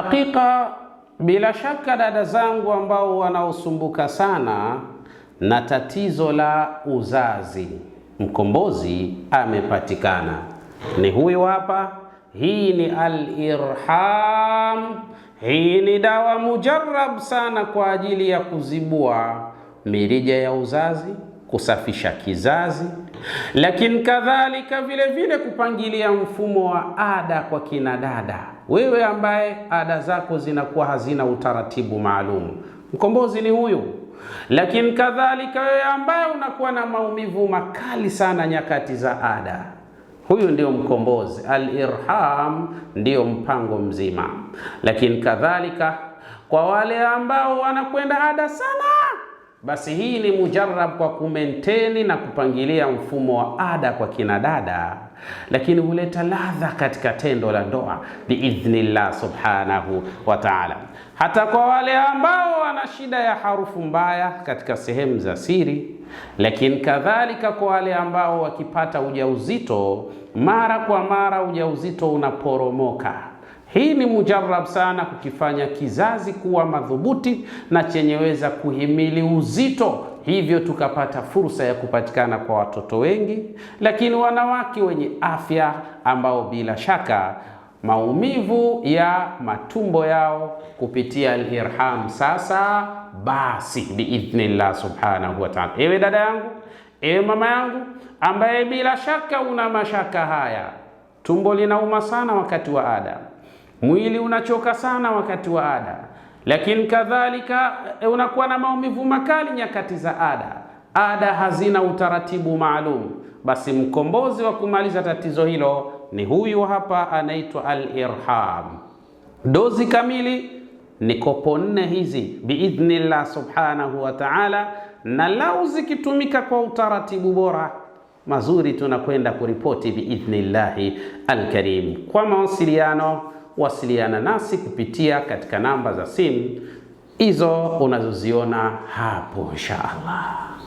Hakika bila shaka dada zangu ambao wanaosumbuka sana na tatizo la uzazi, mkombozi amepatikana. Ni huyu hapa. Hii ni al-Irham. Hii ni dawa mujarrab sana kwa ajili ya kuzibua mirija ya uzazi, kusafisha kizazi, lakini kadhalika vile vile kupangilia mfumo wa ada kwa kina dada. Wewe ambaye ada zako zinakuwa hazina utaratibu maalum, mkombozi ni huyu. Lakini kadhalika wewe ambaye unakuwa na maumivu makali sana nyakati za ada, huyu ndio mkombozi. Al-Irham ndio mpango mzima. Lakini kadhalika kwa wale ambao wanakwenda ada sana, basi hii ni mujarrab kwa kumenteni na kupangilia mfumo wa ada kwa kina dada, lakini huleta ladha katika tendo la ndoa biidhnillah subhanahu wa ta'ala. Hata kwa wale ambao wana shida ya harufu mbaya katika sehemu za siri, lakini kadhalika kwa wale ambao wakipata ujauzito mara kwa mara ujauzito unaporomoka, hii ni mujarrab sana kukifanya kizazi kuwa madhubuti na chenyeweza kuhimili uzito, hivyo tukapata fursa ya kupatikana kwa watoto wengi, lakini wanawake wenye afya ambao bila shaka maumivu ya matumbo yao kupitia al-Irham sasa basi biidhnillah subhanahu wa ta'ala. Ewe dada yangu, ewe mama yangu ambaye bila shaka una mashaka haya, tumbo linauma sana wakati wa ada, mwili unachoka sana wakati wa ada, lakini kadhalika unakuwa na maumivu makali nyakati za ada, ada hazina utaratibu maalum, basi mkombozi wa kumaliza tatizo hilo ni huyu hapa, anaitwa al-Irham. Dozi kamili ni kopo 4 hizi biidhnillah subhanahu wa ta'ala, na lau zikitumika kwa utaratibu bora mazuri tunakwenda kuripoti biidhnillahi al-karim. Kwa mawasiliano wasiliana nasi kupitia katika namba za simu hizo unazoziona hapo insha Allah.